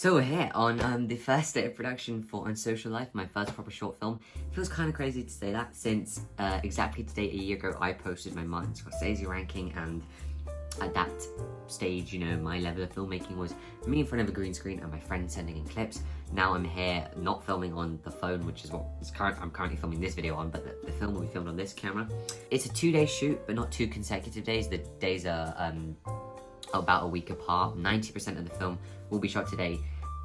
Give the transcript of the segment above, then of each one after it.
So we're here on the first day of production for Unsocial Life, my first proper short film. It feels kind of crazy to say that since exactly today, a year ago, I posted my Martin Scorsese ranking, and at that stage, you know, my level of filmmaking was me in front of a green screen and my friend sending in clips. Now I'm here not filming on the phone, which is what I'm currently filming this video on, but the film will be filmed on this camera. It's a 2-day shoot, but not 2 consecutive days. The days are about a week apart. 90% of the film will be shot today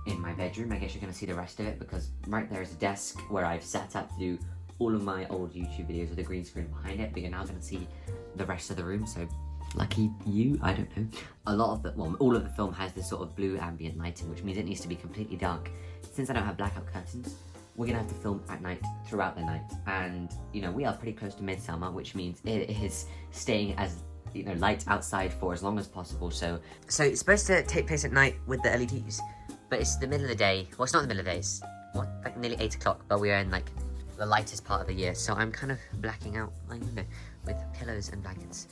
in my bedroom. I guess you're gonna see the rest of it because right there is a desk where I've set up to do all of my old YouTube videos with a green screen behind it, but you're now gonna see the rest of the room, so lucky you, I don't know. All of the film has this sort of blue ambient lighting, which means it needs to be completely dark. Since I don't have blackout curtains, we're gonna have to film at night, throughout the night, and you know, we are pretty close to midsummer, which means it is staying as, you know, light outside for as long as possible. So it's supposed to take place at night with the LEDs, but it's the middle of the day. Well, it's not the middle of the day, it's like nearly 8 o'clock, but we are in like the lightest part of the year, so I'm kind of blacking out my window with pillows and blankets.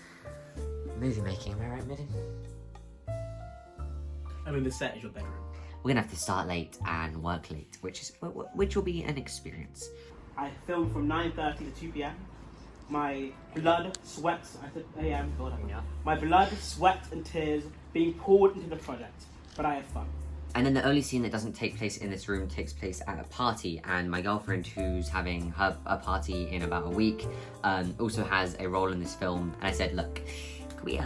Movie making, am I right, Midden? I mean, the set is your bedroom. We're gonna have to start late and work late, which will be an experience. I filmed from 9:30 to 2 p.m. My blood, sweat, I said a.m. God, my blood, sweat, and tears being poured into the project, but I had fun. And then the only scene that doesn't take place in this room takes place at a party, and my girlfriend, who's having a party in about a week, also has a role in this film. And I said, look, could we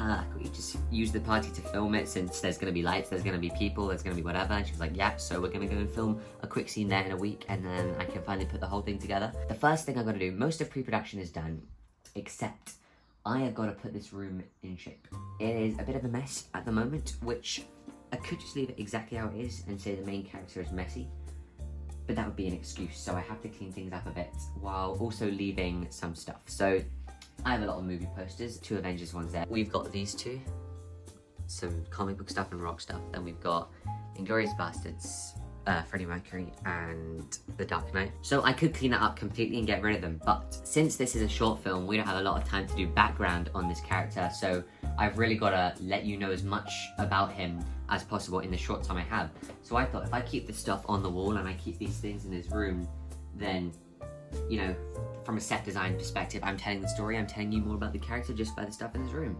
just use the party to film it, since there's gonna be lights, there's gonna be people, there's gonna be whatever. And she was like, yeah, so we're gonna go and film a quick scene there in a week, and then I can finally put the whole thing together. The first thing I've gotta do, most of pre-production is done, except I have gotta put this room in shape. It is a bit of a mess at the moment, which I could just leave it exactly how it is and say the main character is messy, but that would be an excuse, so I have to clean things up a bit while also leaving some stuff. So I have a lot of movie posters, 2 Avengers ones there. We've got these 2, some comic book stuff and rock stuff. Then we've got Inglourious Bastards, Freddie Mercury, and The Dark Knight. So I could clean that up completely and get rid of them, but since this is a short film, we don't have a lot of time to do background on this character, so I've really got to let you know as much about him as possible in the short time I have. So I thought if I keep this stuff on the wall and I keep these things in his room, then, you know, from a set design perspective, I'm telling the story, I'm telling you more about the character just by the stuff in his room,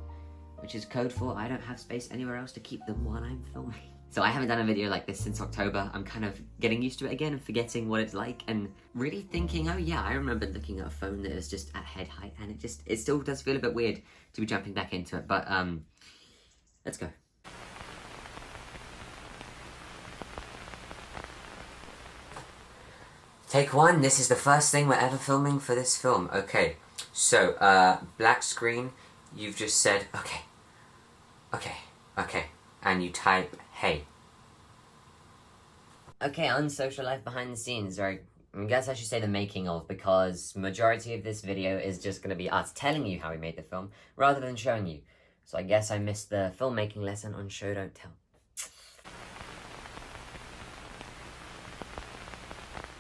which is code for I don't have space anywhere else to keep them while I'm filming. So I haven't done a video like this since October. I'm kind of getting used to it again and forgetting what it's like and really thinking, oh yeah, I remember looking at a phone that is just at head height, and it still does feel a bit weird to be jumping back into it, but let's go. Take 1, this is the first thing we're ever filming for this film. Okay, so black screen, you've just said, okay, and you type, hey. Okay, Unsocial Life behind the scenes, or I guess I should say the making of, because majority of this video is just gonna be us telling you how we made the film, rather than showing you. So I guess I missed the filmmaking lesson on Show Don't Tell.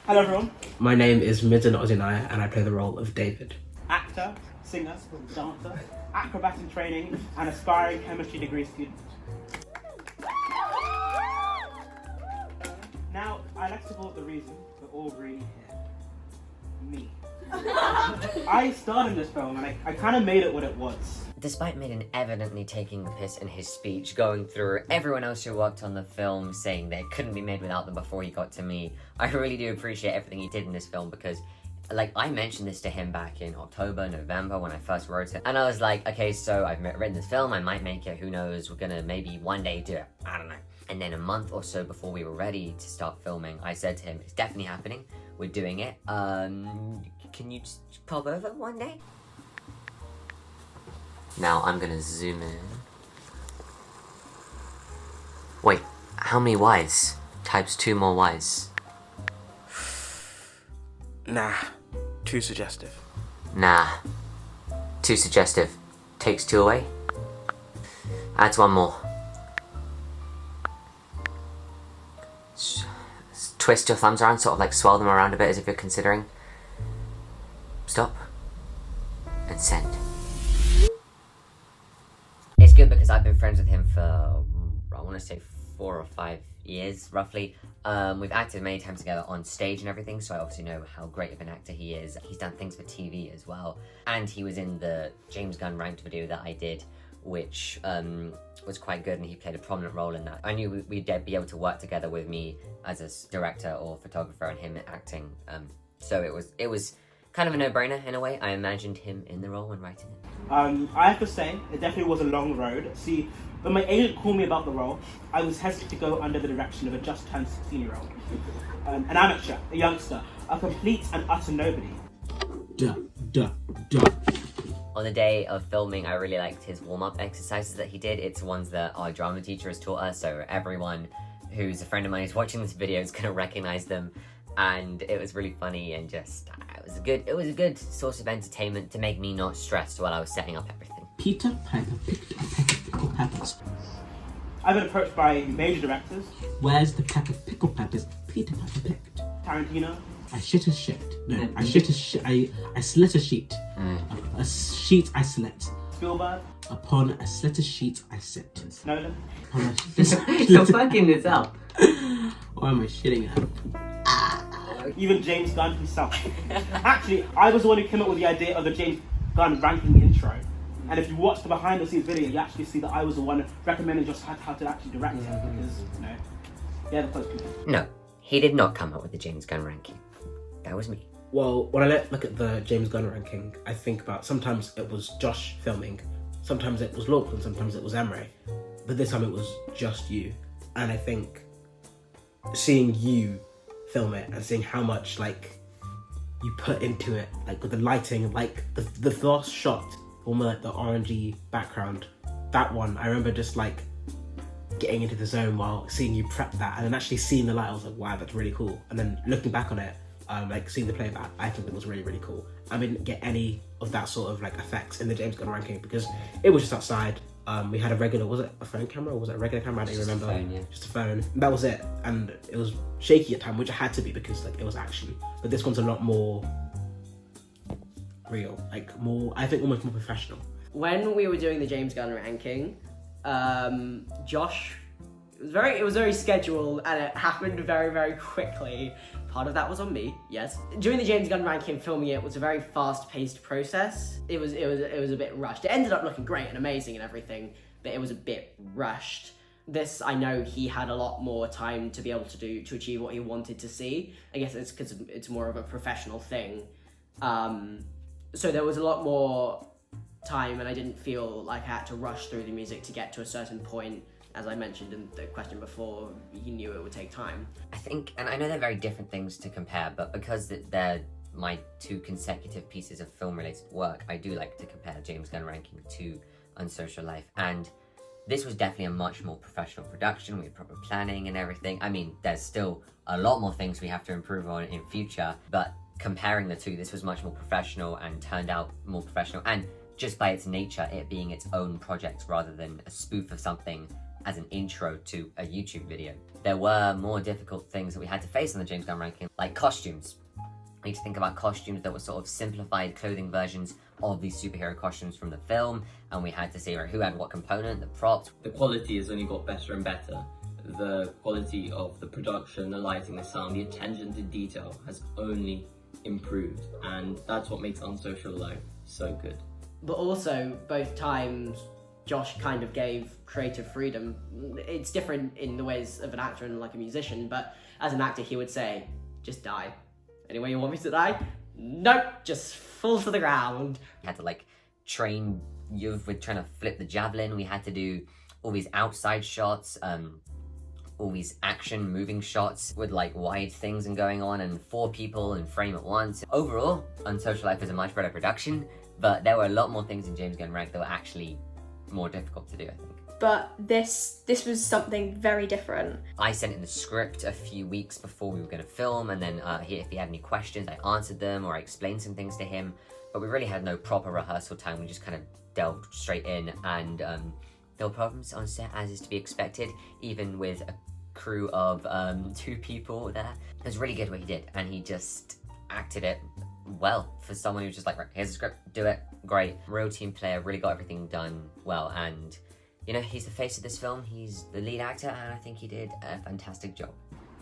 Hello everyone. My name is MIDUN ODUNAIYA and I play the role of David. Actor, singer, dancer, acrobatic training, and aspiring chemistry degree student. Now, I like to call it the reason we're all really here. Me. I starred in this film and I kind of made it what it was. Despite Midden evidently taking the piss in his speech, going through everyone else who worked on the film, saying that it couldn't be made without them before he got to me, I really do appreciate everything he did in this film, because like, I mentioned this to him back in October, November, when I first wrote it, and I was like, okay, so I've written this film, I might make it, who knows, we're gonna maybe one day do it, I don't know. And then a month or so before we were ready to start filming, I said to him, it's definitely happening, we're doing it, can you just pop over one day? Now I'm gonna zoom in. Wait, how many Ys? Types 2 more Ys. Nah, too suggestive. Nah, too suggestive. Takes 2 away. Adds 1 more. Twist your thumbs around, sort of like swirl them around a bit as if you're considering. Stop. And send. It's good because I've been friends with him for, I want to say 4 or 5 years, roughly. We've acted many times together on stage and everything, so I obviously know how great of an actor he is. He's done things for TV as well. And he was in the James Gunn ranked video that I did, which was quite good, and he played a prominent role in that. I knew we'd be able to work together with me as a director or photographer and him acting. So it was kind of a no-brainer in a way. I imagined him in the role when writing it. I have to say, it definitely was a long road. See, when my agent called me about the role, I was hesitant to go under the direction of a just-turned 16-year-old. An amateur, a youngster, a complete and utter nobody. On the day of filming, I really liked his warm-up exercises that he did. It's ones that our drama teacher has taught us, so everyone who's a friend of mine who's watching this video is going to recognize them. And it was really funny, and just it was a good source of entertainment to make me not stressed while I was setting up everything. Peter Piper picked a peck of pickle peppers. I've been approached by major directors. Where's the peck of pickle peppers Peter Piper picked? Tarantino. I shit a shit. No, I shit a shit. I slit a sheet. A sheet I slit. Spielberg. Upon a slit a sheet I sit. Nolan. You're fucking this up. Why am I shitting at? Even James Gunn himself. Actually, I was the one who came up with the idea of the James Gunn ranking intro. And if you watch the behind the scenes video, you actually see that I was the one recommending just how to actually direct it, because, you know, yeah, the close people. No, he did not come up with the James Gunn ranking. That was me. Well, when I look at the James Gunn ranking, I think about sometimes it was Josh filming, sometimes it was Lachlan, sometimes it was Emre, but this time it was just you. And I think seeing you film it and seeing how much like you put into it, like with the lighting, like the first shot, almost like the orangey background, that one, I remember just like getting into the zone while seeing you prep that, and then actually seeing the light, I was like, wow, that's really cool. And then looking back on it, like seeing the playback, I think it was really, really cool. I didn't get any of that sort of like effects in the James Gunn ranking because it was just outside. We had a regular, was it a phone camera or was it a regular camera? I don't remember. Phone, yeah. Just a phone. That was it. And it was shaky at time, which it had to be because like it was action. But this one's a lot more real, like more, I think almost more professional. When we were doing the James Gunn ranking, Josh, it was very scheduled and it happened very, very quickly. Part of that was on me, yes. Doing the James Gunn ranking, filming it was a very fast-paced process. It was a bit rushed. It ended up looking great and amazing and everything, but it was a bit rushed. This, I know he had a lot more time to be able to achieve what he wanted to see. I guess it's because it's more of a professional thing. So there was a lot more time and I didn't feel like I had to rush through the music to get to a certain point. As I mentioned in the question before, he knew it would take time. I think, and I know they're very different things to compare, but because they're my two consecutive pieces of film-related work, I do like to compare James Gunn ranking to Unsocial Life. And this was definitely a much more professional production with proper planning and everything. I mean, there's still a lot more things we have to improve on in future, but comparing the two, this was much more professional and turned out more professional. And just by its nature, it being its own project rather than a spoof of something as an intro to a YouTube video. There were more difficult things that we had to face on the James Gunn ranking, like costumes. We need to think about costumes that were sort of simplified clothing versions of these superhero costumes from the film, and we had to see who had what component, the props. The quality has only got better and better. The quality of the production, the lighting, the sound, the attention to detail has only improved, and that's what makes Unsocial Life so good. But also, both times, Josh kind of gave creative freedom. It's different in the ways of an actor and like a musician, but as an actor he would say, just die. Any way you want me to die? Nope, just fall to the ground. We had to like train you with trying to flip the javelin. We had to do all these outside shots, all these action moving shots with like wide things and going on, and 4 people in frame at once. Overall, Unsocial Life is a much better production, but there were a lot more things in James Gunn Rank that were actually more difficult to do, I think. But this was something very different. I sent in the script a few weeks before we were going to film, and then if he had any questions, I answered them or I explained some things to him. But we really had no proper rehearsal time. We just kind of delved straight in, and there were problems on set, as is to be expected, even with a crew of 2 people there. It was really good what he did, and he just acted it well for someone who's just like, right, here's the script, do it, great. Real team player, really got everything done well, and you know, he's the face of this film, he's the lead actor, and I think he did a fantastic job.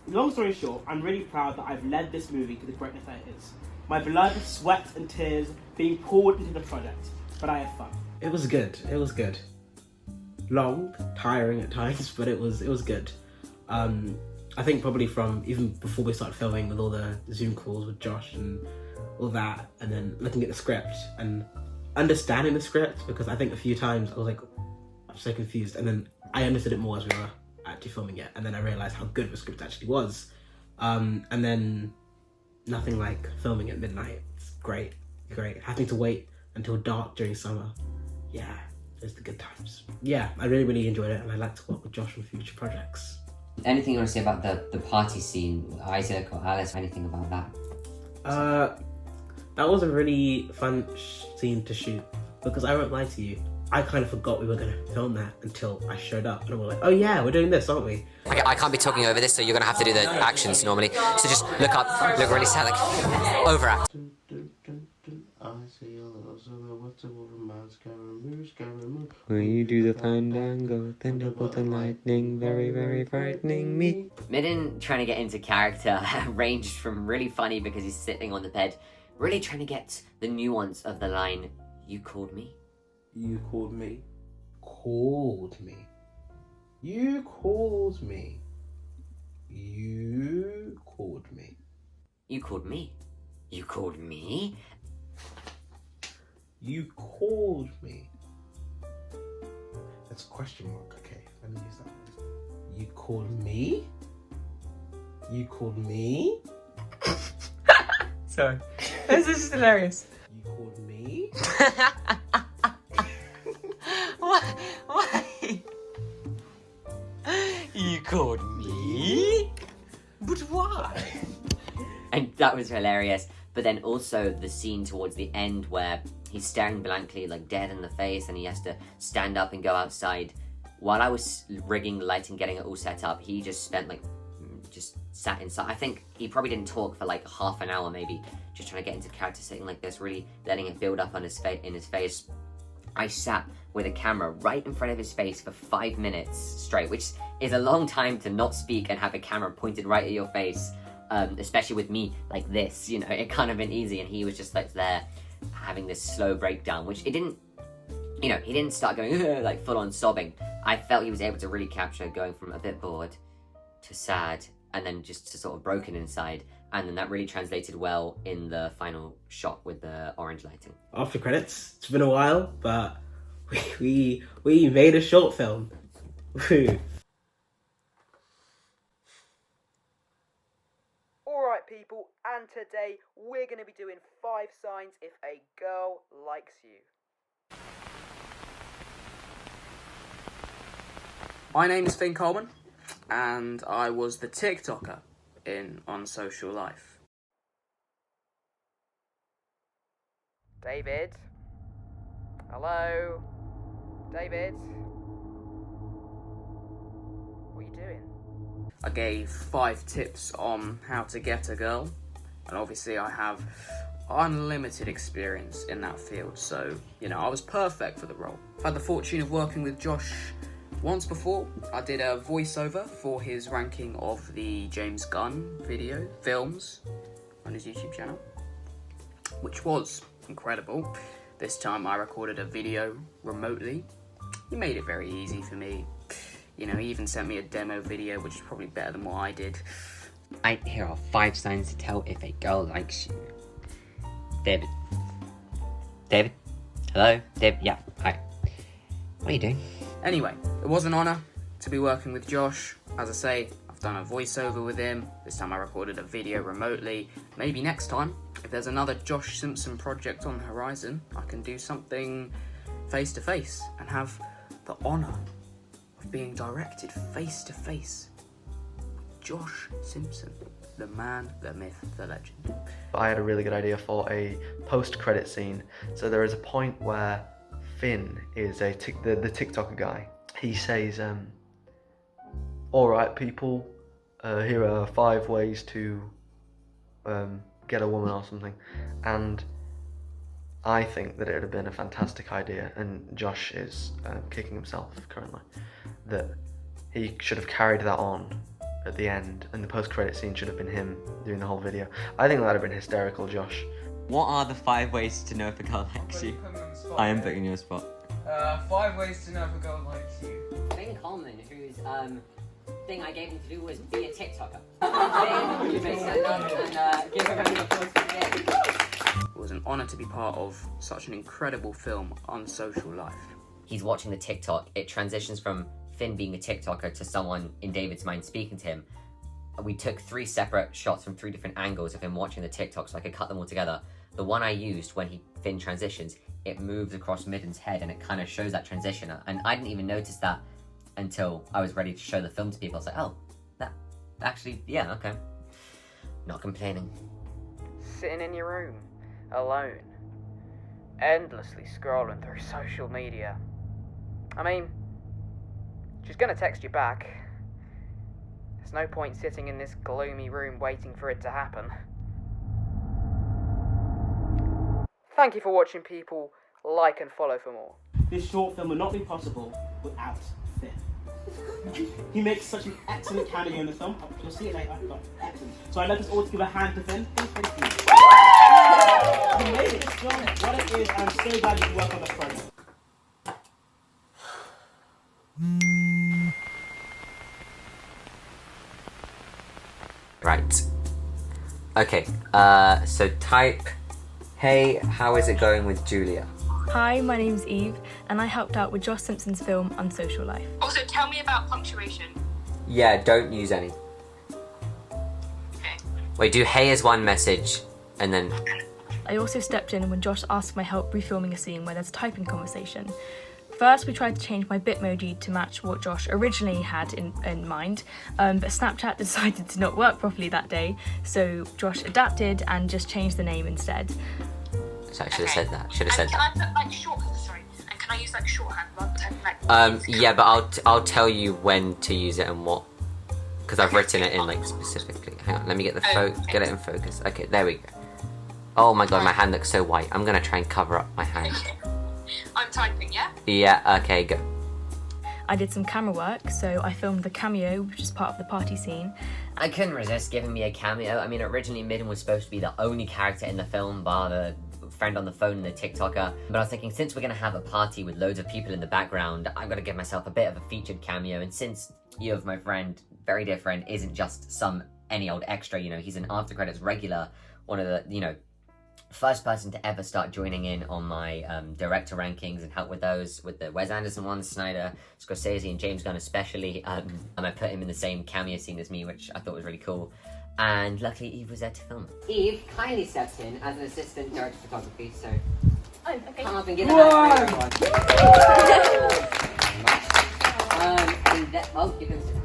Long story short, I'm really proud that I've led this movie to the greatness that it is. My blood, sweat and tears being poured into the project, but I had fun. It was good. It was good. Long, tiring at times, but it was good. I think probably from even before we started filming with all the Zoom calls with Josh and all that, and then looking at the script and understanding the script, because I think a few times I was like, I'm so confused, and then I understood it more as we were actually filming it, and then I realised how good the script actually was. And then nothing like filming at midnight. It's great. Having to wait until dark during summer. Yeah, it's the good times. Yeah, I really enjoyed it, and I'd like to work with Josh on future projects. Anything you want to say about the party scene, Isaac or Alice, anything about that? That was a really fun scene to shoot, because I won't lie to you, I kind of forgot we were going to film that until I showed up, and we were like, oh yeah, we're doing this, aren't we? Okay, I can't be talking over this, so you're going to have to do the actions normally. So just look up, look really sad, like, overact. When you do the fandango, thunderbolt and lightning, very frightening me. Midden, trying to get into character, ranged from really funny because he's sitting on the bed, really trying to get the nuance of the line, you called me? You called me. Called me. You called me. You called me. You called me? You called me? You called me. That's a question mark. Okay, let me use that one. You called me? You called me? Sorry. This is just hilarious. You called me? Why? You called me? But why? And that was hilarious. But then also the scene towards the end where he's staring blankly, like dead in the face, and he has to stand up and go outside. While I was rigging the lighting, getting it all set up, he just spent like, just sat inside. I think he probably didn't talk for like half an hour maybe, just trying to get into character, sitting like this, really letting it build up on his face. I sat with a camera right in front of his face for 5 minutes straight, which is a long time to not speak and have a camera pointed right at your face. Especially with me like this, you know, it can't have been easy, and he was just like there having this slow breakdown, which it didn't, you know, he didn't start going like full on sobbing. I felt he was able to really capture going from a bit bored to sad and then just to sort of broken inside, and then that really translated well in the final shot with the orange lighting. After credits, it's been a while, but we made a short film. Alright people, and today we're going to be doing 5 signs if a girl likes you. My name is Finn Coleman, and I was the TikToker in On Social Life. David? Hello? David? What are you doing? I gave 5 tips on how to get a girl, and obviously I have unlimited experience in that field, so, you know, I was perfect for the role. I had the fortune of working with Josh once before. I did a voiceover for his ranking of the James Gunn films on his YouTube channel, which was incredible. This time I recorded a video remotely. He made it very easy for me. You know, he even sent me a demo video, which is probably better than what I did. Here are 5 signs to tell if a girl likes you. David? Hello? David? Yeah, hi. What are you doing? Anyway, it was an honour to be working with Josh. As I say, I've done a voiceover with him. This time I recorded a video remotely. Maybe next time, if there's another Josh Simpson project on the horizon, I can do something face to face and have the honour of being directed face to face with Josh Simpson, the man, the myth, the legend. I had a really good idea for a post-credit scene. So there is a point where Finn is the TikToker guy. He says, alright people, here are 5 ways to get a woman or something. And I think that it would have been a fantastic idea, and Josh is kicking himself currently, that he should have carried that on at the end, and the post-credit scene should have been him doing the whole video. I think that would have been hysterical, Josh. What are the 5 ways to know if a girl likes you? I am putting you on the spot. 5 ways to know if a girl likes you. Finn Coleman, whose thing I gave him to do was be a TikToker. You may stand up and give a round of applause for Finn. It was an honour to be part of such an incredible film on social life. He's watching the TikTok. It transitions from Finn being a TikToker to someone in David's mind speaking to him. We took 3 separate shots from 3 different angles of him watching the TikTok so I could cut them all together. The one I used when Finn transitions, it moves across Midden's head and it kind of shows that transition. And I didn't even notice that until I was ready to show the film to people. I was like, oh, that actually, yeah, okay. Not complaining. Sitting in your room, alone, endlessly scrolling through social media. I mean, she's gonna text you back. There's no point sitting in this gloomy room waiting for it to happen. Thank you for watching, people. Like and follow for more. This short film would not be possible without Finn. He makes such an excellent cameo in the film. You'll see it later, but excellent. So I'd like us all to give a hand to Finn. Thank you. You made it, John. What it is, I'm so glad you can work on the project. Right. Okay, so type, hey, how is it going with Julia? Hi, my name's Eve, and I helped out with Josh Simpson's film Unsocial Life. Also, tell me about punctuation. Yeah, don't use any. Okay. Wait, do hey as one message, and then... I also stepped in when Josh asked for my help refilming a scene where there's a typing conversation. First, we tried to change my Bitmoji to match what Josh originally had in mind, but Snapchat decided to not work properly that day, so Josh adapted and just changed the name instead. So I should have said that. Should have said that. Can I put like sorry, and can I use like shorthand rather than like? Yeah, but I'll tell you when to use it and what, because I've written it in like specifically. Hang on, let me get the get it in focus. Okay, there we go. Oh my god, my hand looks so white. I'm gonna try and cover up my hand. I'm typing, yeah? Yeah, okay, go. I did some camera work, so I filmed the cameo, which is part of the party scene. I couldn't resist giving me a cameo. I mean, originally MIDUN was supposed to be the only character in the film, bar the friend on the phone and the TikToker. But I was thinking, since we're gonna have a party with loads of people in the background, I'm gonna give myself a bit of a featured cameo. And since you of my friend, very dear friend, isn't just any old extra, you know, he's an after credits regular, one of the, you know, first person to ever start joining in on my director rankings and help with those, with the Wes Anderson ones, Snyder, Scorsese, and James Gunn especially. And I put him in the same cameo scene as me, which I thought was really cool. And luckily Eve was there to film it. Eve kindly steps in as an assistant director of photography, so okay. come up and give it back for everyone. You can sit down.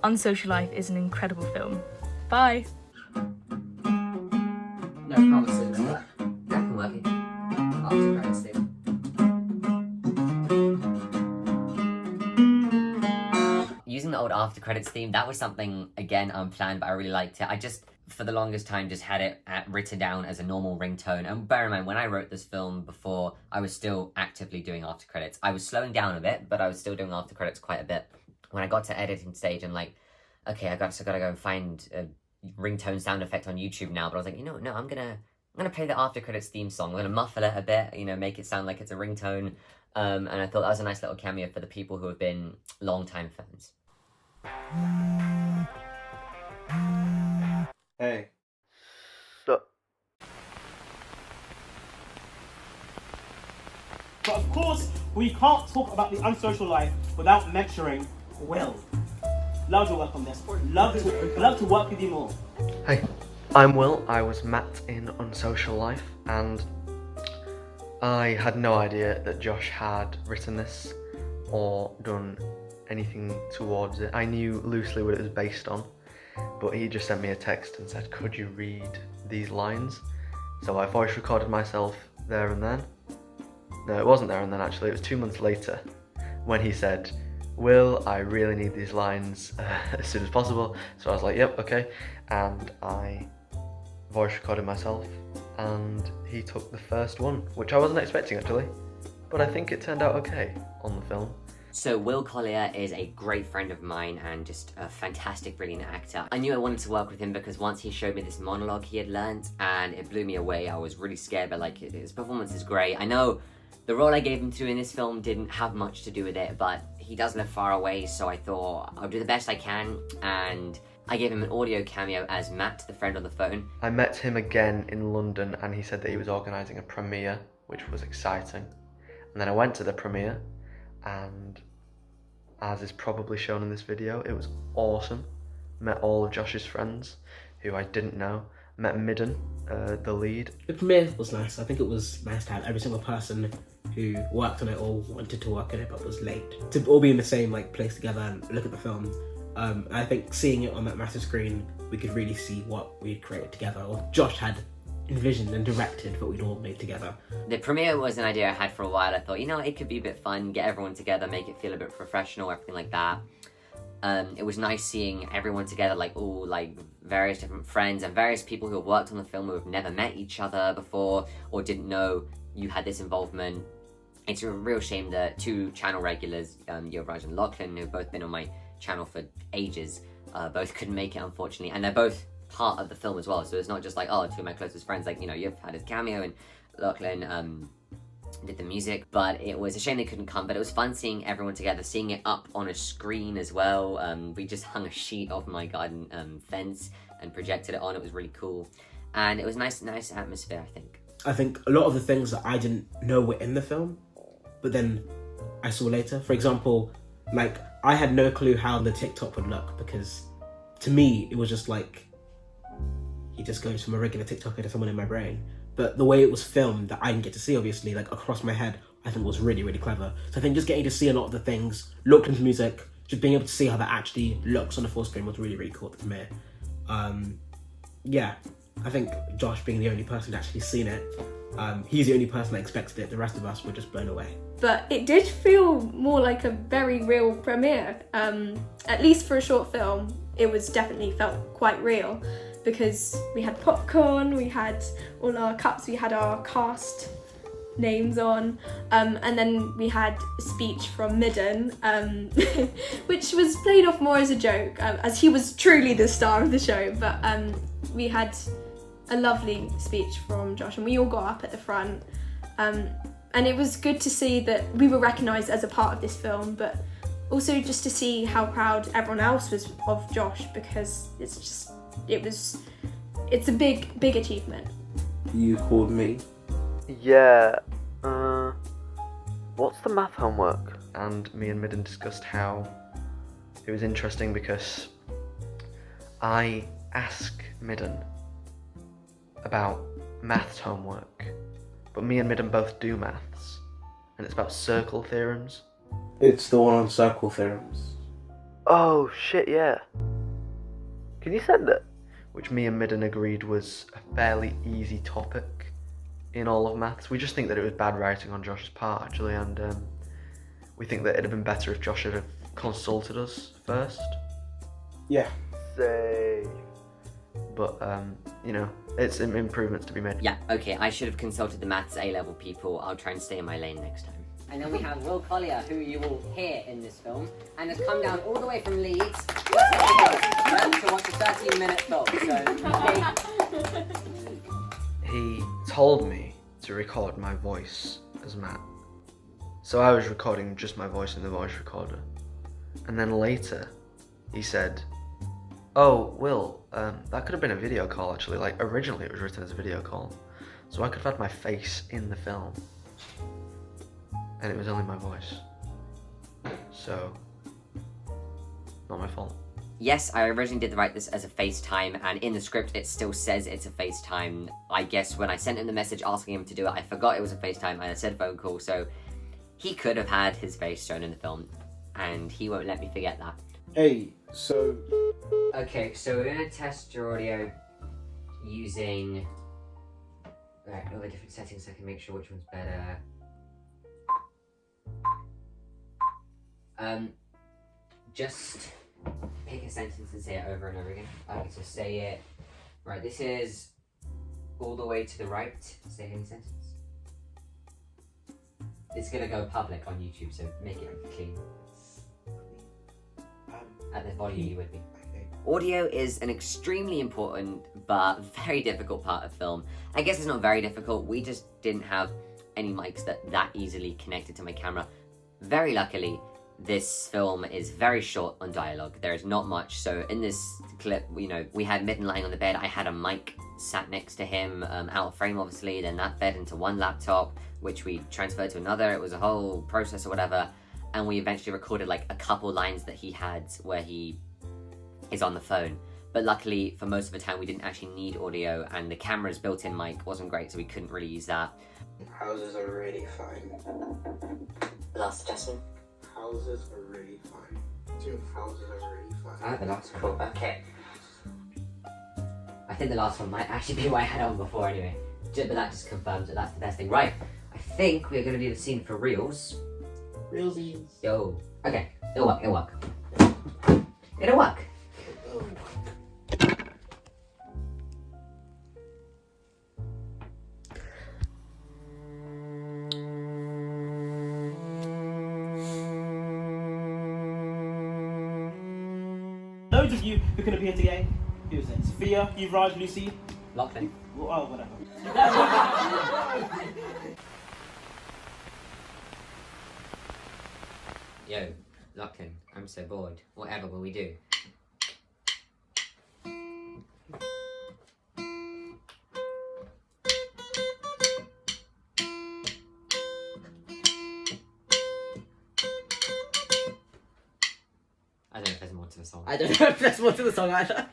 Unsocial Life is an incredible film. Bye! No promises. That can work. After credits thing. Using the old after credits theme, that was something, again, unplanned, but I really liked it. I just, for the longest time, just had it written down as a normal ringtone. And bear in mind, when I wrote this film before, I was still actively doing after credits. I was slowing down a bit, but I was still doing after credits quite a bit. When I got to editing stage and like, okay, I gotta go and find a ringtone sound effect on YouTube now, but I was like, you know what, no, I'm gonna play the after credits theme song. I'm gonna muffle it a bit, you know, make it sound like it's a ringtone. And I thought that was a nice little cameo for the people who have been long-time fans. Hey. But of course, we can't talk about the Unsocial Life without mentioning Will. Love to work on this. Love to work with you more. Hey, I'm Will. I was Matt in Unsocial Life, and I had no idea that Josh had written this or done anything towards it. I knew loosely what it was based on, but he just sent me a text and said, could you read these lines? So I voice recorded myself there and then. No, it wasn't there and then actually, it was 2 months later when he said, Will, I really need these lines as soon as possible. So I was like, yep, okay. And I voice recorded myself and he took the first one, which I wasn't expecting actually, but I think it turned out okay on the film. So Will Collier is a great friend of mine and just a fantastic, brilliant actor. I knew I wanted to work with him because once he showed me this monologue he had learnt and it blew me away. I was really scared, but like his performance is great. I know the role I gave him to in this film didn't have much to do with it, but he does live far away, so I thought I'll do the best I can, and I gave him an audio cameo as Matt, the friend on the phone. I met him again in London and he said that he was organising a premiere, which was exciting. And then I went to the premiere, and as is probably shown in this video, it was awesome. Met all of Josh's friends, who I didn't know. Met MIDUN, the lead. The premiere was nice. I think it was nice to have every single person who worked on it or wanted to work on it but was late to all be in the same like place together and look at the film. I think seeing it on that massive screen, we could really see what we'd created together, or Josh had envisioned and directed, but we'd all made together. The premiere was an idea I had for a while. I thought, you know, it could be a bit fun, get everyone together, make it feel a bit professional, everything like that. It was nice seeing everyone together, like all like various different friends and various people who have worked on the film who have never met each other before or didn't know you had this involvement. It's a real shame that two channel regulars, Yovraj and Lachlan, who've both been on my channel for ages, both couldn't make it, unfortunately, and they're both part of the film as well, so it's not just like, oh, two of my closest friends, like, you know, you've had his cameo and Lachlan did the music, but it was a shame they couldn't come. But it was fun seeing everyone together, seeing it up on a screen as well. We just hung a sheet off my garden fence and projected it on. It was really cool, and it was nice atmosphere, I think. A lot of the things that I didn't know were in the film, but then I saw later. For example, like, I had no clue how the TikTok would look, because to me it was just like he just goes from a regular TikToker to someone in my brain. But the way it was filmed, that I didn't get to see, obviously, like across my head, I think was really, really clever. So I think just getting to see a lot of the things, Lachlan's music, just being able to see how that actually looks on the full screen was really, really cool at the premiere. Yeah, I think Josh being the only person to actually seen it, he's the only person that expected it. The rest of us were just blown away. But it did feel more like a very real premiere. At least for a short film, it was definitely felt quite real, because we had popcorn, we had all our cups, we had our cast names on, and then we had a speech from MIDUN, which was played off more as a joke, as he was truly the star of the show. But we had a lovely speech from Josh, and we all got up at the front, and it was good to see that we were recognised as a part of this film, but also just to see how proud everyone else was of Josh, because it's a big achievement. You called me? Yeah, what's the math homework? And me and MIDUN discussed how it was interesting because I ask MIDUN about maths homework, but me and MIDUN both do maths, and it's about circle theorems. It's the one on circle theorems. Oh shit, yeah. Can you send it? Which me and MIDUN agreed was a fairly easy topic in all of maths. We just think that it was bad writing on Josh's part, actually, and we think that it'd have been better if Josh had consulted us first. Yeah. Say. But, you know, it's improvements to be made. Yeah, okay, I should have consulted the maths A-level people. I'll try and stay in my lane next time. And then we have Will Collier, who you will hear in this film, and has come down all the way from Leeds to watch a 13-minute film. So, he told me to record my voice as Matt. So I was recording just my voice in the voice recorder. And then later, he said, oh, Will, that could have been a video call, actually. Like, originally it was written as a video call. So I could have had my face in the film. And it was only my voice. So, not my fault. yes, I originally did write this as a FaceTime, and in the script it still says it's a FaceTime. I guess when I sent him the message asking him to do it, I forgot it was a FaceTime and I said phone call, so he could have had his face shown in the film, and he won't let me forget that. Hey, so... Okay, so we're gonna test your audio using... Right, all the different settings so I can make sure which one's better. Just pick a sentence and say it over and over again. So say it. Right, this is all the way to the right, say any sentence. It's gonna go public on YouTube, so make it clean. At the volume you would be. Audio is an extremely important but very difficult part of film. I guess it's not very difficult, we just didn't have any mics that easily connected to my camera. Very luckily, this film is very short on dialogue. There is not much, so in this clip, you know, we had MIDUN lying on the bed, I had a mic sat next to him, out of frame obviously, then that fed into one laptop, which we transferred to another. It was a whole process or whatever, and we eventually recorded like a couple lines that he had where he is on the phone. But luckily, for most of the time, we didn't actually need audio, and the camera's built-in mic wasn't great, so we couldn't really use that. Houses are really fine. Last adjustment? Houses are really fine. Two houses are really fine. The last one. Cool. Okay. I think the last one might actually be what I had on before anyway. But that just confirms that that's the best thing. Right. I think we're going to do the scene for reals. Realsies. Yo. Okay. It'll work. It'll work. It'll work. Loads of you who can appear today. Who's it? Sophia, Yuvraj, Lucy. LACHLAN. Oh, whatever. Yo, LACHLAN. I'm so bored. Whatever will we do? I don't know if there's more to the song. I don't know if there's more to the song either.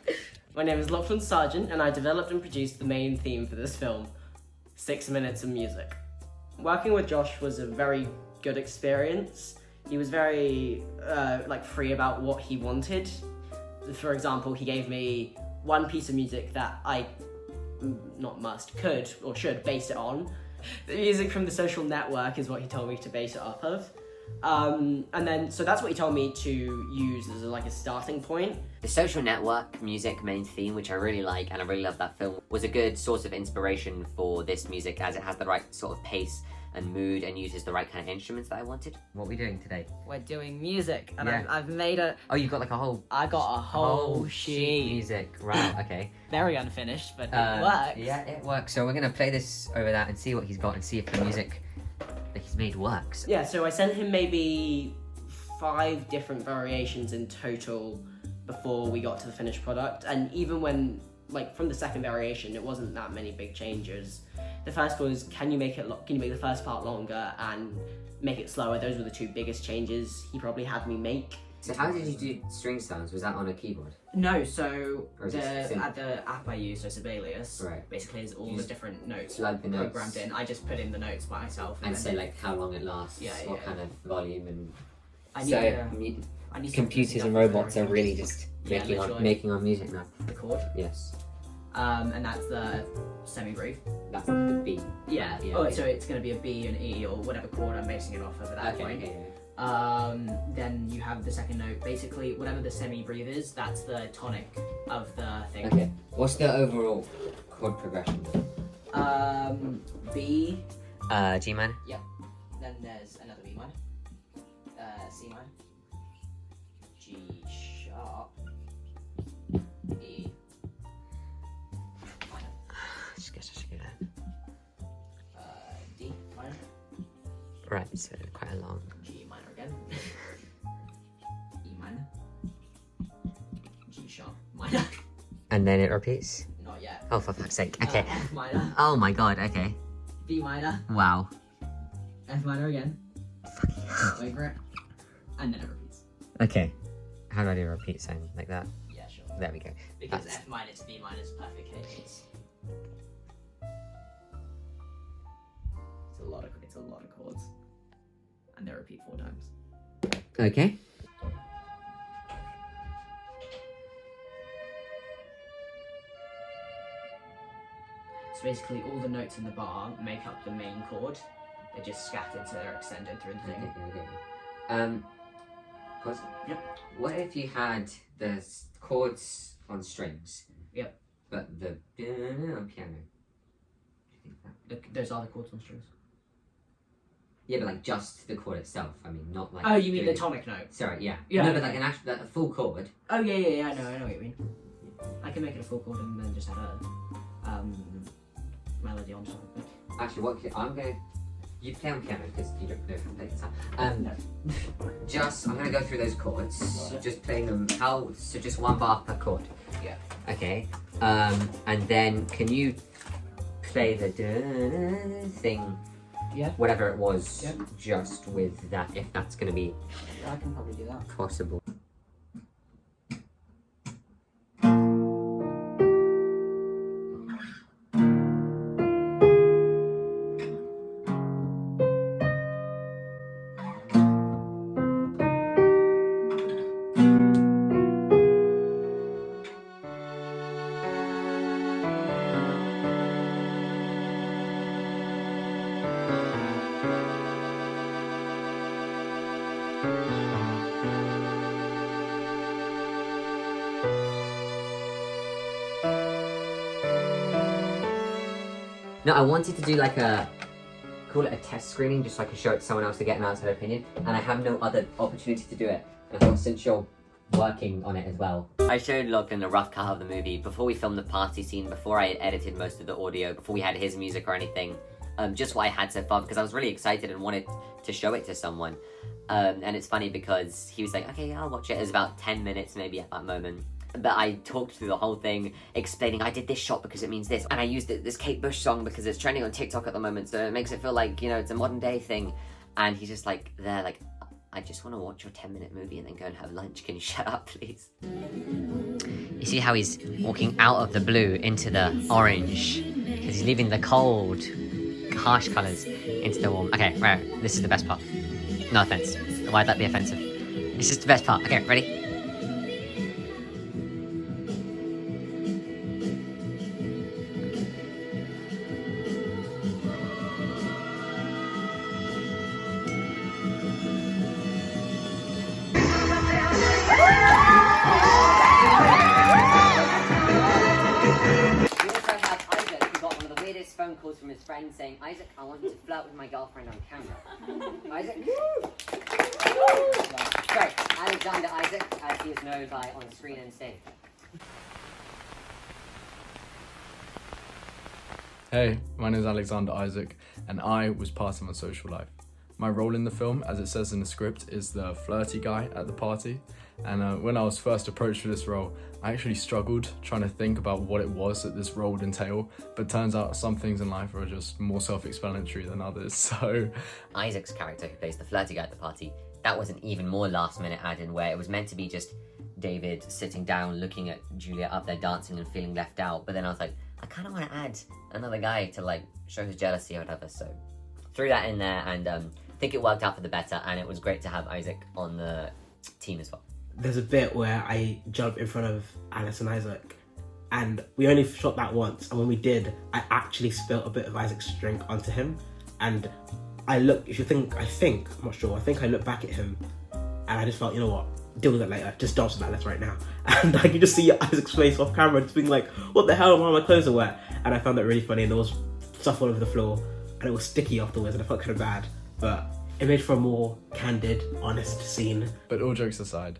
My name is Lachlan Sargent, and I developed and produced the main theme for this film, 6 minutes of music. Working with Josh was a very good experience. He was very free about what he wanted. For example, he gave me one piece of music that I could or should base it on. The music from The Social Network is what he told me to base it off of. So that's what he told me to use as a starting point. The Social Network music main theme, which I really like and I really love that film, was a good source of inspiration for this music as it has the right sort of pace and mood and uses the right kind of instruments that I wanted. What are we doing today? We're doing music, and Yeah. I've made a... Oh, you've got like a whole... I got a whole sheet. Music, right, okay. Very unfinished, but it works. Yeah, it works. So we're gonna play this over that and see what he's got and see if the music that he's made works. Yeah, so I sent him maybe 5 different variations in total before we got to the finished product, and even when, from the second variation, it wasn't that many big changes. The first was, can you make the first part longer and make it slower? Those were the 2 biggest changes he probably had me make. So how did you do string sounds? Was that on a keyboard? No, so Or is it synth? the app I use, so Sibelius, Right. basically has all You the just different notes plug the notes. programmed in. I just put in the notes by myself. And then say like how long it lasts, Yeah, what yeah. kind of volume and... I need, So I need computers some and robots are really just Yeah, literally. making our music now. the chord. Yes. And that's the semi-brief. That's the B. Yeah. Yeah, Oh, yeah. so it's going to be a B, an E, or whatever chord I'm basing it off of at that Okay, point. okay. Then you have the second note. Basically, whatever the semi-brief is, that's the tonic of the thing. Okay. What's the overall chord progression? B. G minor? Yep. Then there's another B minor. C minor. G sharp. E. Minor. Just guess I should get that. D minor. Right, so quite a long. G minor again. E minor. G sharp minor. And then it repeats? Not yet. Oh, for fuck's sake. Okay. F minor. Oh my god, okay. B minor. Wow. F minor again. Wait for it. And then it repeats. Okay. How do I do a repeat sign? Like that? Yeah, sure. There we go. Because That's- F minor to B minor is perfect cadence. It's a lot of chords. And they repeat 4 times. Okay. So basically all the notes in the bar make up the main chord. They're just scattered so they're extended through the thing. Okay. Pause. Yep. What if you had the chords on strings? Yep. But the on piano? Those are the chords and strings. Yeah, but like just the chord itself. I mean, not like. Oh, you mean the doing- tonic note? Sorry, yeah. Yeah. No, but like an actual, like a full chord. Oh yeah. I know what you mean. I can make it a full chord and then just add a melody on top of it. Actually, what I'm gonna. You play on piano because you don't know how to play guitar. I'm gonna go through those chords. Just playing them. So just one bar per chord. Yeah. Okay. And then can you play the thing? Yeah. Whatever it was. Yeah. Just with that, if that's gonna be. I can probably do that. Possible. No, I wanted to do like call it a test screening, just so I could show it to someone else to get an outside opinion, and I have no other opportunity to do it. And I thought, since you're working on it as well. I showed Lachlan a rough cut of the movie before we filmed the party scene, before I had edited most of the audio, before we had his music or anything. Just what I had so far, because I was really excited and wanted to show it to someone. And it's funny because he was like, okay, I'll watch it. It was about 10 minutes maybe at that moment. But I talked through the whole thing, explaining I did this shot because it means this, and I used this Kate Bush song because it's trending on TikTok at the moment, so it makes it feel like, you know, it's a modern day thing. And he's just like, there, like, I just want to watch your 10-minute movie and then go and have lunch. Can you shut up, please? You see how he's walking out of the blue into the orange, because he's leaving the cold, harsh colours into the warm. Okay, right, this is the best part. No offense. Why'd that be offensive? This is the best part. Okay, ready? Phone calls from his friend saying, Isaac, I want you to flirt with my girlfriend on camera. Isaac? Sorry, Alexander Isaac, as he is known by on screen and stage. Hey, my name is Alexander Isaac, and I was part of my social life. My role in the film, as it says in the script, is the flirty guy at the party. And when I was first approached for this role, I actually struggled trying to think about what it was that this role would entail, but turns out some things in life are just more self-explanatory than others, so... Isaac's character, who plays the flirty guy at the party, that was an even more last-minute add-in, where it was meant to be just David sitting down, looking at Julia up there dancing and feeling left out, but then I was like, I kind of want to add another guy to, like, show his jealousy or whatever, so threw that in there, and I think it worked out for the better, and it was great to have Isaac on the team as well. There's a bit where I jump in front of Alice and Isaac, and we only shot that once, and when we did, I actually spilt a bit of Isaac's drink onto him, and I look, I'm not sure, I think I looked back at him, and I just felt, you know what, deal with it later, just dance with that left right now. And I could just see Isaac's face off camera, just being like, what the hell, why are my clothes are wet? And I found that really funny, and there was stuff all over the floor, and it was sticky afterwards, and I felt kind of bad, but it made for a more candid, honest scene. But all jokes aside,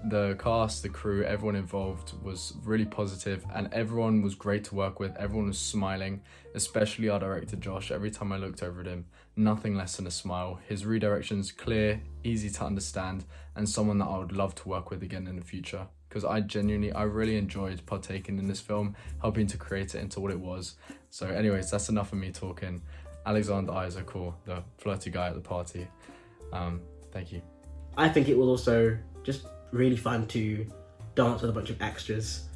the cast, the crew, everyone involved was really positive, and everyone was great to work with. Everyone was smiling, especially our director Josh. Every time I looked over at him, nothing less than a smile. His redirections clear, easy to understand, and someone that I would love to work with again in the future. Because I really enjoyed partaking in this film, helping to create it into what it was. So anyways, that's enough of me talking. Alexander Isaac, or the flirty guy at the party. Thank you. I think it was also just really fun to dance with a bunch of extras,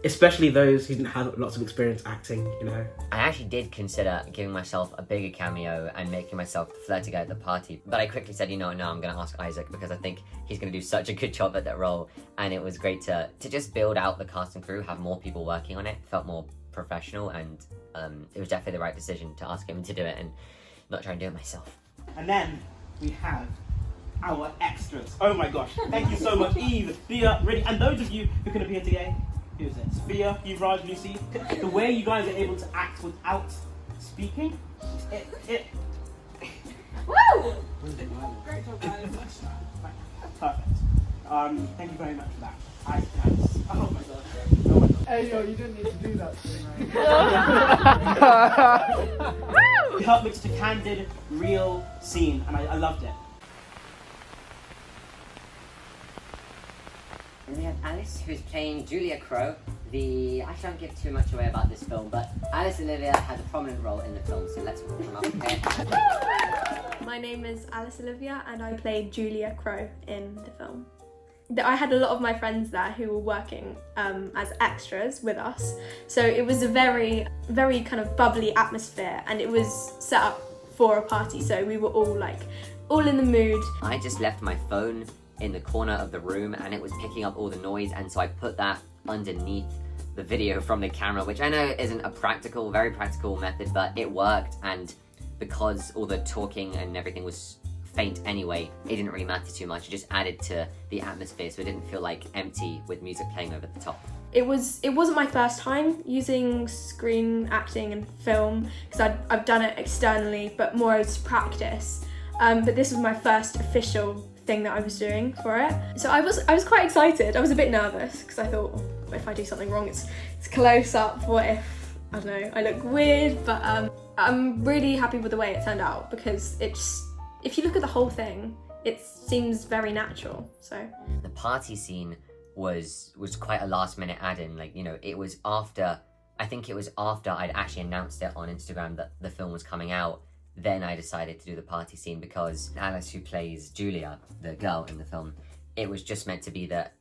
especially those who didn't have lots of experience acting, you know. I actually did consider giving myself a bigger cameo and making myself the flirty guy at the party, but I quickly said, no, I'm going to ask Isaac, because I think he's going to do such a good job at that role, and it was great to just build out the cast and crew, have more people working on it, felt more professional, and it was definitely the right decision to ask him to do it and not try and do it myself. And then we have our extras. Oh my gosh, thank you so much, Eve, Thea, Riddy, and those of you who can appear today. Who's it? Sophia, Yuvraj, Lucy. The way you guys are able to act without speaking. Woo! Great job, guys. Perfect. Thank you very much for that. Oh my god. Oh my god. Hey yo, you didn't need to do that to me, It helped make such a candid, real scene, and I loved it. And we have Alice, who's playing Julia Crow. I shan't give too much away about this film, but Alice Olivia has a prominent role in the film, so let's welcome her up here. My name is Alice Olivia and I played Julia Crow in the film. I had a lot of my friends there who were working as extras with us, so it was a very, very kind of bubbly atmosphere, and it was set up for a party, so we were all in the mood. I just left my phone in the corner of the room and it was picking up all the noise, and so I put that underneath the video from the camera, which I know isn't a very practical method, but it worked, and because all the talking and everything was faint anyway, it didn't really matter too much. It just added to the atmosphere, so it didn't feel like empty with music playing over the top. It wasn't my first time using screen acting and film, because I've done it externally, but more as practice. But this was my first official thing that I was doing for it. So I was quite excited. I was a bit nervous because I thought, if I do something wrong, it's close up. What if, I don't know, I look weird? But I'm really happy with the way it turned out, because if you look at the whole thing, it seems very natural. So the party scene was quite a last minute add-in. It was after I'd actually announced it on Instagram that the film was coming out. Then I decided to do the party scene, because Alice, who plays Julia, the girl in the film, it was just meant to be that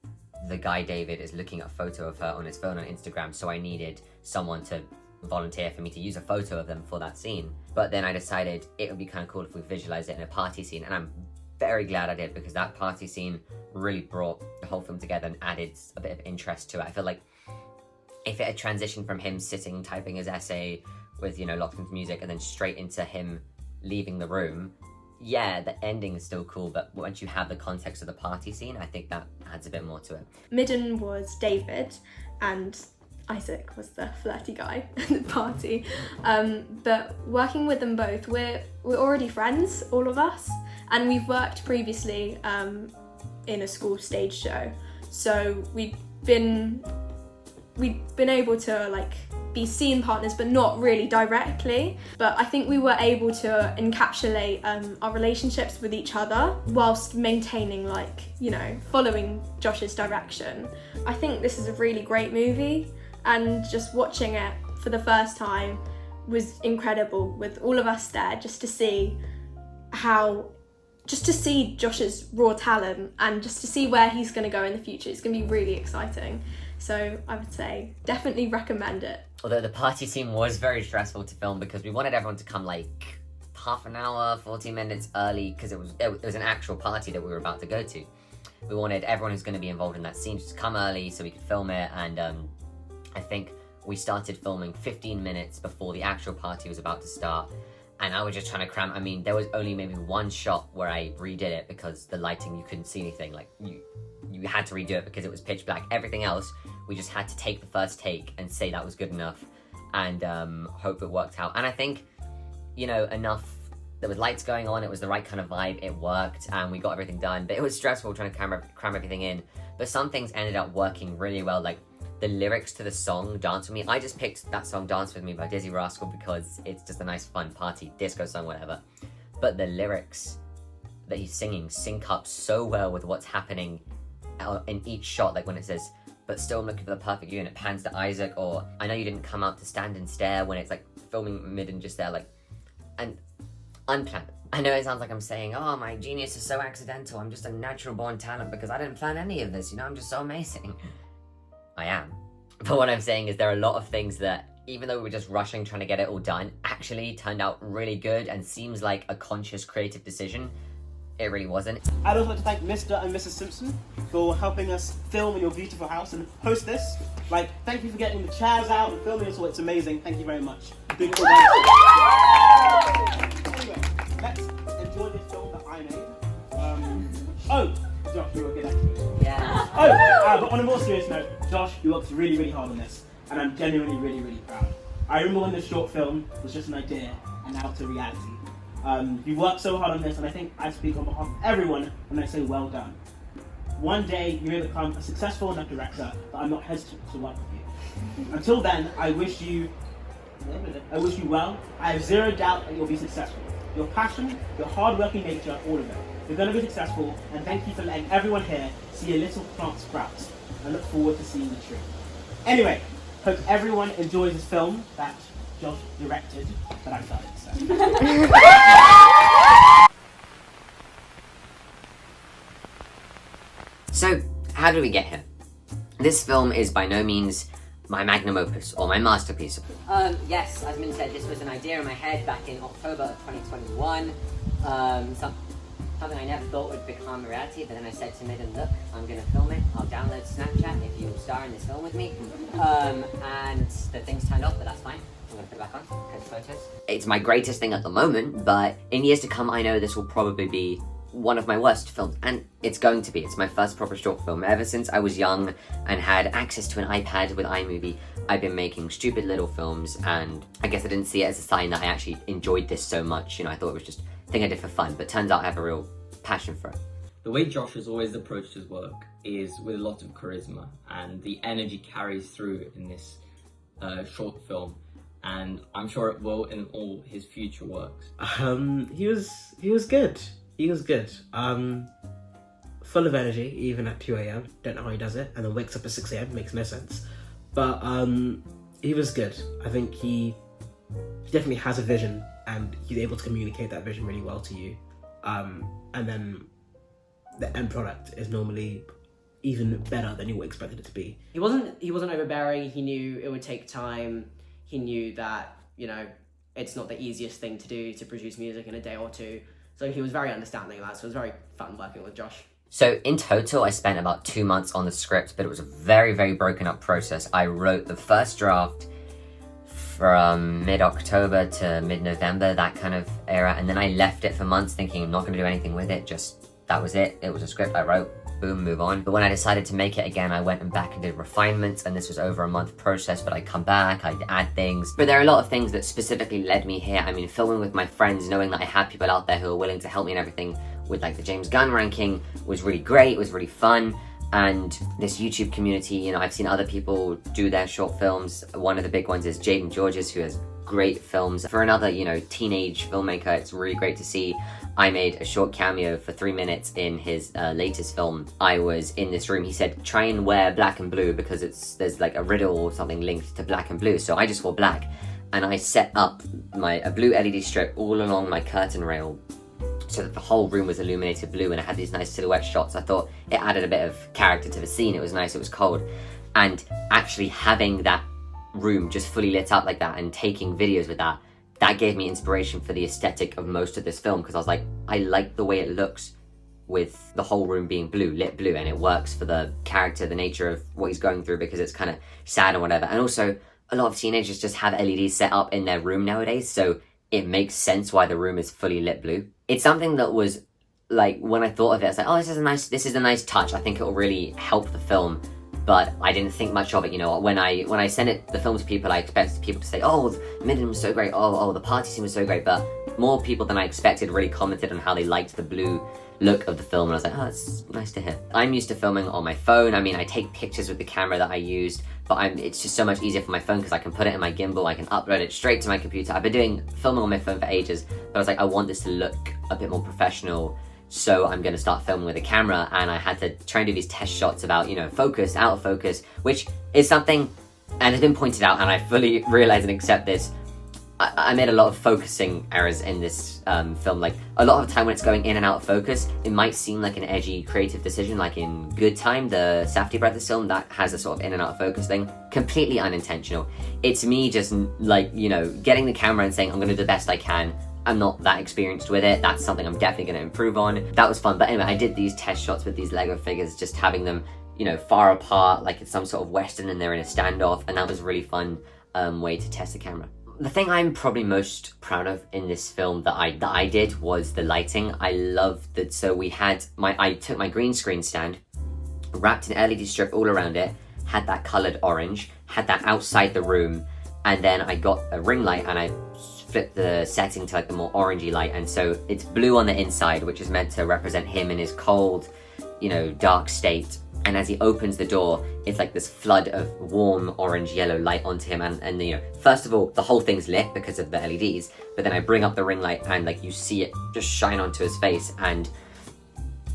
the guy David is looking at a photo of her on his phone on Instagram, so I needed someone to volunteer for me to use a photo of them for that scene. But then I decided it would be kind of cool if we visualized it in a party scene, and I'm very glad I did, because that party scene really brought the whole film together and added a bit of interest to it. I feel like if it had transitioned from him sitting typing his essay with, locked into music, and then straight into him leaving the room, yeah, the ending is still cool, but once you have the context of the party scene, I think that adds a bit more to it. MIDUN was David and Isaac was the flirty guy at the party. But working with them both, we're already friends, all of us, and we've worked previously in a school stage show. So we've been able to be scene partners, but not really directly. But I think we were able to encapsulate our relationships with each other whilst maintaining following Josh's direction. I think this is a really great movie, and just watching it for the first time was incredible with all of us there, just to see Josh's raw talent and just to see where he's going to go in the future. It's going to be really exciting. So I would say definitely recommend it. Although the party scene was very stressful to film, because we wanted everyone to come half an hour, 40 minutes early, because it was an actual party that we were about to go to. We wanted everyone who's going to be involved in that scene to come early so we could film it, and I think we started filming 15 minutes before the actual party was about to start, and I was just trying to cram. I mean, there was only maybe one shot where I redid it because the lighting, you couldn't see anything. You had to redo it because it was pitch black. Everything else, we just had to take the first take and say that was good enough, and hope it worked out. And I think, enough. There was lights going on, it was the right kind of vibe, it worked, and we got everything done. But it was stressful trying to cram everything in. But some things ended up working really well, like the lyrics to the song Dance With Me. I just picked that song Dance With Me by Dizzie Rascal because it's just a nice fun party disco song, whatever. But the lyrics that he's singing sync up so well with what's happening in each shot, like when it says, "But still I'm looking for the perfect you," and it pans to Isaac, or "I know you didn't come out to stand and stare," when it's filming MIDUN just there, and unplanned. I know it sounds like I'm saying, oh, my genius is so accidental, I'm just a natural born talent because I didn't plan any of this, I'm just so amazing. I am. But what I'm saying is there are a lot of things that, even though we were just rushing trying to get it all done, actually turned out really good and seems like a conscious creative decision. It really wasn't. I'd also like to thank Mr. and Mrs. Simpson for helping us film in your beautiful house and host this. Thank you for getting the chairs out and filming us all. It's amazing. Thank you very much. Anyway, let's enjoy this film that I made. Josh, you were good actually. Yeah. But on a more serious note, Josh, you worked really, really hard on this, and I'm genuinely really, really proud. I remember when this short film was just an idea and now it's a reality. You worked so hard on this, and I think I speak on behalf of everyone when I say well done. One day you may become a successful enough director that I'm not hesitant to work with you. Until then, I wish you well. I have zero doubt that you'll be successful. Your passion, your hard-working nature, all of it. You're going to be successful, and thank you for letting everyone here see a little plant sprout. I look forward to seeing the tree. Anyway, hope everyone enjoys this film that Josh directed, that I started to say. So, how did we get here? This film is by no means my magnum opus or my masterpiece. Yes, as Min said, this was an idea in my head back in October of 2021. Something I never thought would become a reality, but then I said to MIDUN, look, I'm going to film it, I'll download Snapchat if you'll star in this film with me. And the thing's turned off, but that's fine. I'm going to put it back on, because photos. It's my greatest thing at the moment, but in years to come, I know this will probably be one of my worst films, and it's going to be. It's my first proper short film. Ever since I was young and had access to an iPad with iMovie, I've been making stupid little films, and I guess I didn't see it as a sign that I actually enjoyed this so much. You know, I thought it was just a thing I did for fun, but turns out I have a real passion for it. The way Josh has always approached his work is with a lot of charisma, and the energy carries through in this short film, and I'm sure it will in all his future works. He was good. He was good. Full of energy, even at 2 a.m. Don't know how he does it. And then wakes up at 6 a.m. Makes no sense. But he was good. I think he definitely has a vision, and he's able to communicate that vision really well to you. And then the end product is normally even better than you expected it to be. He wasn't overbearing. He knew it would take time. He knew that, you know, it's not the easiest thing to do to produce music in a day or two. So he was very understanding of that, so it was very fun working with Josh. So in total, I spent about 2 months on the script, but it was a very, very broken up process. I wrote the first draft from mid-October to mid-November, that kind of era, and then I left it for months thinking I'm not going to do anything with it, just that was it. It was a script I wrote, boom, move on. But when I decided to make it again, I went back and did refinements, and this was over a month process, but I'd come back, I'd add things. But there are a lot of things that specifically led me here. I mean, filming with my friends, knowing that I had people out there who are willing to help me and everything with like the James Gunn ranking was really great, it was really fun. And this YouTube community, you know, I've seen other people do their short films. One of the big ones is Jaden Georges, who has great films. For another, you know, teenage filmmaker, it's really great to see. I made a short cameo for 3 minutes in his latest film. I was in this room. He said, try and wear black and blue because there's like a riddle or something linked to black and blue. So I just wore black, and I set up a blue LED strip all along my curtain rail so that the whole room was illuminated blue, and I had these nice silhouette shots. I thought it added a bit of character to the scene. It was nice, it was cold. And actually having that room just fully lit up like that and taking videos with that gave me inspiration for the aesthetic of most of this film, because I was like, I like the way it looks with the whole room being blue, lit blue, and it works for the character, the nature of what he's going through, because it's kind of sad and whatever. And also, a lot of teenagers just have LEDs set up in their room nowadays, so it makes sense why the room is fully lit blue. It's something that was, like, when I thought of it, I was like, oh, this is a nice touch. I think it will really help the film. But I didn't think much of it, you know. When I sent the film to people, I expected people to say, oh, MIDUN was so great, oh, the party scene was so great, but more people than I expected really commented on how they liked the blue look of the film, and I was like, oh, that's nice to hear. I'm used to filming on my phone. I mean, I take pictures with the camera that I used, but it's just so much easier for my phone because I can put it in my gimbal, I can upload it straight to my computer. I've been filming on my phone for ages, but I was like, I want this to look a bit more professional, so I'm going to start filming with a camera. And I had to try and do these test shots about, you know, focus, out of focus, which is something, and has been pointed out, and I fully realize and accept this, I made a lot of focusing errors in this film. Like, a lot of the time when it's going in and out of focus, it might seem like an edgy creative decision, like in Good Time, the Safdie brothers film, that has a sort of in and out of focus thing. Completely unintentional. It's me just, like, you know, getting the camera and saying, I'm going to do the best I can. I'm not that experienced with it. That's something I'm definitely going to improve on. That was fun. But anyway, I did these test shots with these Lego figures, just having them, you know, far apart, like it's some sort of Western and they're in a standoff, and that was a really fun way to test the camera. The thing I'm probably most proud of in this film that I did was the lighting. I loved that. So I took my green screen stand, wrapped an LED strip all around it, had that coloured orange, had that outside the room, and then I got a ring light and I flipped the setting to like the more orangey light, and so it's blue on the inside, which is meant to represent him in his cold, you know, dark state. And as he opens the door, it's like this flood of warm orange yellow light onto him, and you know, first of all, the whole thing's lit because of the LEDs, but then I bring up the ring light and like you see it just shine onto his face, and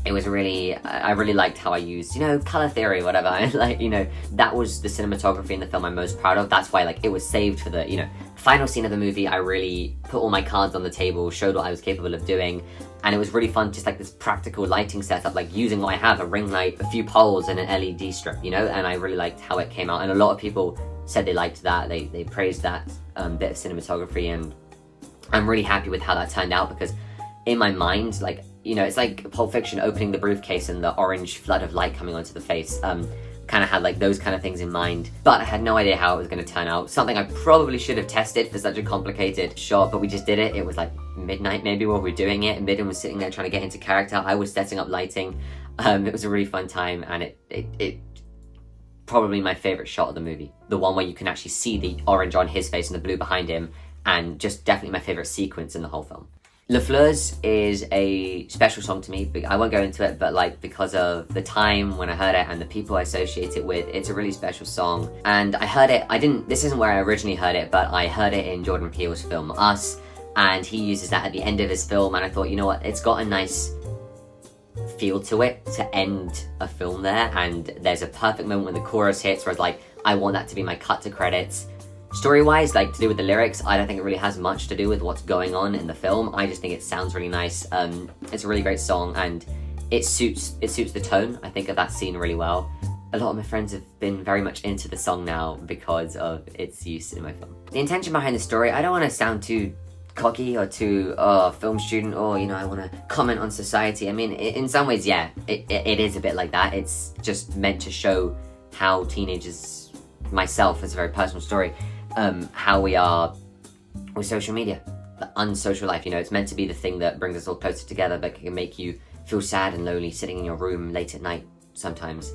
it was really, I really liked how I used, you know, color theory, whatever. And like, you know, that was the cinematography in the film I'm most proud of. That's why like it was saved for the, you know, final scene of the movie. I really put all my cards on the table, showed what I was capable of doing. And it was really fun, just like this practical lighting setup, like using what I have, a ring light, a few poles and an LED strip, you know? And I really liked how it came out. And a lot of people said they liked that. They praised that bit of cinematography, and I'm really happy with how that turned out, because in my mind, like, you know, it's like Pulp Fiction opening the briefcase and the orange flood of light coming onto the face. Kind of had like those kind of things in mind, but I had no idea how it was going to turn out. Something I probably should have tested for such a complicated shot, but we just did it. It was like midnight maybe while we were doing it, and MIDUN was sitting there trying to get into character. I was setting up lighting. It was a really fun time, and it probably my favorite shot of the movie. The one where you can actually see the orange on his face and the blue behind him, and just definitely my favorite sequence in the whole film. Les Fleurs is a special song to me. I won't go into it, but like because of the time when I heard it and the people I associate it with, it's a really special song. And I heard it, this isn't where I originally heard it, but I heard it in Jordan Peele's film Us, and he uses that at the end of his film, and I thought, you know what, it's got a nice feel to it to end a film there, and there's a perfect moment when the chorus hits where it's like, I want that to be my cut to credits. Story-wise, like to do with the lyrics, I don't think it really has much to do with what's going on in the film. I just think it sounds really nice. It's a really great song, and it suits the tone, I think, of that scene really well. A lot of my friends have been very much into the song now because of its use in my film. The intention behind the story, I don't want to sound too cocky or too film student, or, you know, I want to comment on society. I mean, in some ways, yeah, it is a bit like that. It's just meant to show how teenagers, myself, it's a very personal story, how we are with social media, the unsocial life. You know, it's meant to be the thing that brings us all closer together, but can make you feel sad and lonely sitting in your room late at night sometimes.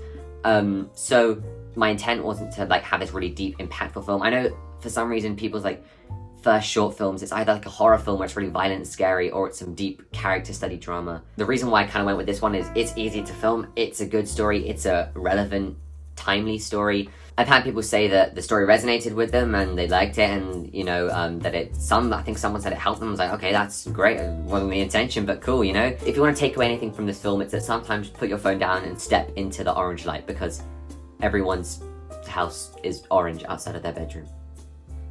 So my intent wasn't to like have this really deep, impactful film. I know for some reason people's like first short films, it's either like a horror film where it's really violent and scary, or it's some deep character study drama. The reason why I kind of went with this one is it's easy to film, it's a good story, it's a relevant, timely story. I've had people say that the story resonated with them and they liked it, and you know, that I think someone said it helped them. I was like, okay, that's great. It wasn't the intention, but cool, you know? If you want to take away anything from this film, it's that sometimes put your phone down and step into the orange light, because everyone's house is orange outside of their bedroom.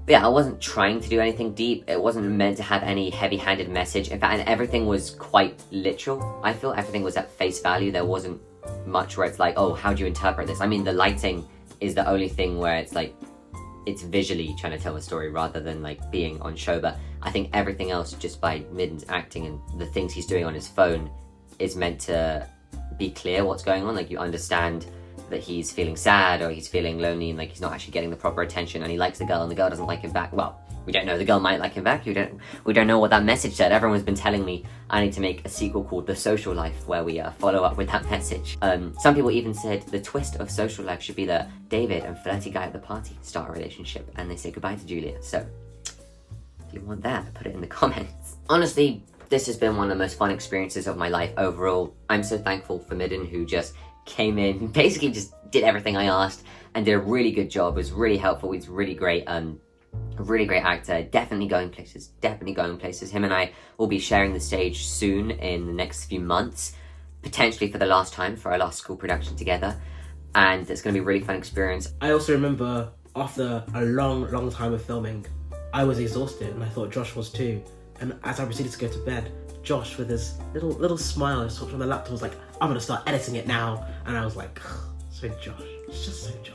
But yeah, I wasn't trying to do anything deep. It wasn't meant to have any heavy-handed message. In fact, and everything was quite literal. I feel everything was at face value. There wasn't much where it's like, oh, how do you interpret this? I mean, the lighting is the only thing where it's like, it's visually trying to tell a story rather than like being on show. But I think everything else, just by MIDUN's acting and the things he's doing on his phone, is meant to be clear what's going on. Like, you understand that he's feeling sad or he's feeling lonely, and like he's not actually getting the proper attention, and he likes the girl and the girl doesn't like him back. Well, we don't know, the girl might like him back. We don't know what that message said. Everyone's been telling me I need to make a sequel called The Social Life, where we follow up with that message. Some people even said the twist of Social Life should be that David and flirty guy at the party start a relationship and they say goodbye to Julia. So if you want that, put it in the comments. Honestly, this has been one of the most fun experiences of my life overall. I'm so thankful for MIDUN, who just came in, basically just did everything I asked and did a really good job. Was really helpful. He's really great. A really great actor, definitely going places. Him and I will be sharing the stage soon in the next few months, potentially for the last time, for our last school production together, and it's going to be a really fun experience. I also remember after a long time of filming, I was exhausted, and I thought Josh was too, and as I proceeded to go to bed, Josh, with his little smile, just talked on the laptop, was like, I'm going to start editing it now, and I was like, so Josh, it's just so Josh.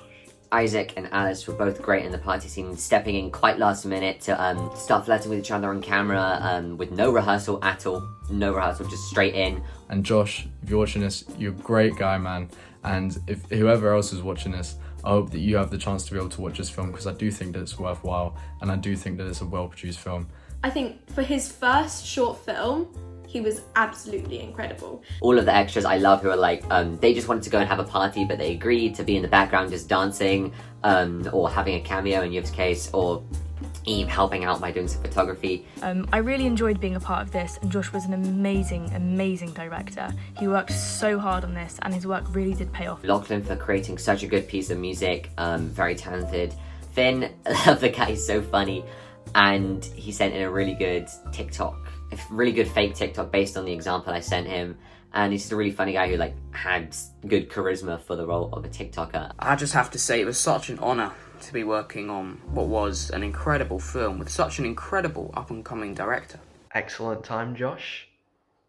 Isaac and Alice were both great in the party scene, stepping in quite last minute to start flirting with each other on camera, with no rehearsal at all. No rehearsal, just straight in. And Josh, if you're watching this, you're a great guy, man. And if whoever else is watching this, I hope that you have the chance to be able to watch this film, because I do think that it's worthwhile, and I do think that it's a well-produced film. I think for his first short film, He was absolutely incredible. All of the extras I love who are like, they just wanted to go and have a party, but they agreed to be in the background just dancing, or having a cameo in Yv's case, or Eve helping out by doing some photography. I really enjoyed being a part of this, and Josh was an amazing director. He worked so hard on this, and his work really did pay off. LACHLAN for creating such a good piece of music, very talented. Finn, I love the guy, he's so funny, and he sent in a really good TikTok, a really good fake TikTok based on the example I sent him, and he's just a really funny guy who like had good charisma for the role of a TikToker. I just have to say it was such an honour to be working on what was an incredible film with such an incredible up-and-coming director. Excellent time, Josh.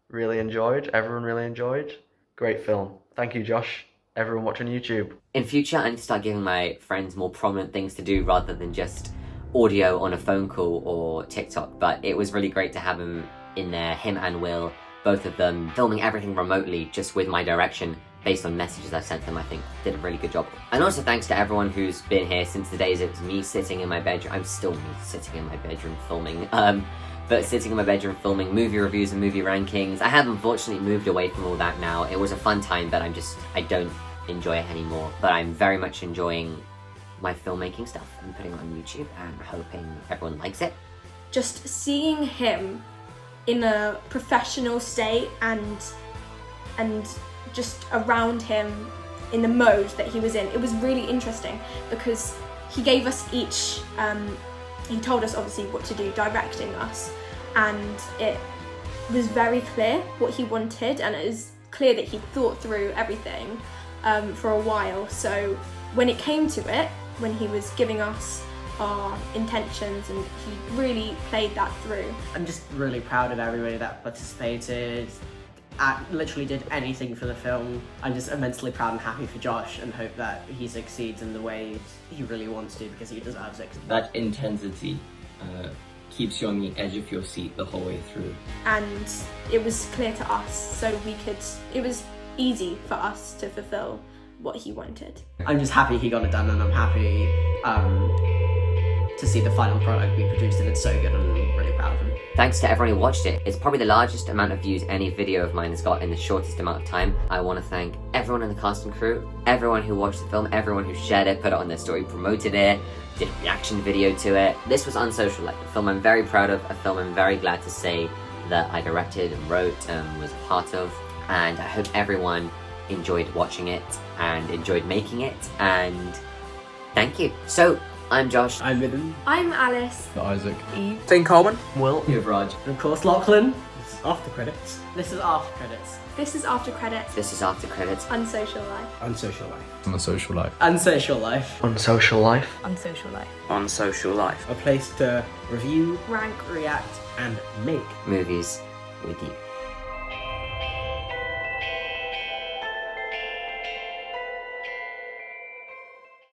Really enjoyed. Everyone really enjoyed. Great film. Thank you, Josh. Everyone watching YouTube. In future, I need to start giving my friends more prominent things to do rather than just audio on a phone call or TikTok, but it was really great to have him in there, him and Will, both of them filming everything remotely just with my direction based on messages I've sent them. I think did a really good job. And also thanks to everyone who's been here since the days it was me sitting in my bedroom. I'm still me sitting in my bedroom filming, but sitting in my bedroom filming movie reviews and movie rankings. I have unfortunately moved away from all that now. It was a fun time, but I don't enjoy it anymore. But I'm very much enjoying my filmmaking stuff and putting it on YouTube and hoping everyone likes it. Just seeing him in a professional state and just around him in the mode that he was in, it was really interesting because he gave us each, he told us obviously what to do directing us, and it was very clear what he wanted, and it was clear that he thought through everything for a while. So when it came to it, when he was giving us our intentions, and he really played that through. I'm just really proud of everybody that participated, literally did anything for the film. I'm just immensely proud and happy for Josh, and hope that he succeeds in the way he really wants to, because he deserves it. That intensity keeps you on the edge of your seat the whole way through. And it was clear to us, so it was easy for us to fulfill what he wanted. I'm just happy he got it done, and I'm happy to see the final product be produced, and it's so good, and I'm really proud of him. Thanks to everyone who watched it. It's probably the largest amount of views any video of mine has got in the shortest amount of time. I want to thank everyone in the cast and crew, everyone who watched the film, everyone who shared it, put it on their story, promoted it, did a reaction video to it. This was Unsocial Life, a film I'm very proud of, a film I'm very glad to say that I directed and wrote and was a part of, and I hope everyone enjoyed watching it and enjoyed making it, and thank you. So, I'm Josh. I'm MIDUN. I'm Alice. Isaac. Eve. Finn Coleman. Will. Raj. And of course, LACHLAN. This is after credits. This is after credits. This is after credits. This is after credits. Unsocial Life. Unsocial Life. On the social life. Unsocial Life. Unsocial life. Unsocial life. Unsocial Life. A place to review, Rank. React. and make Movies with you.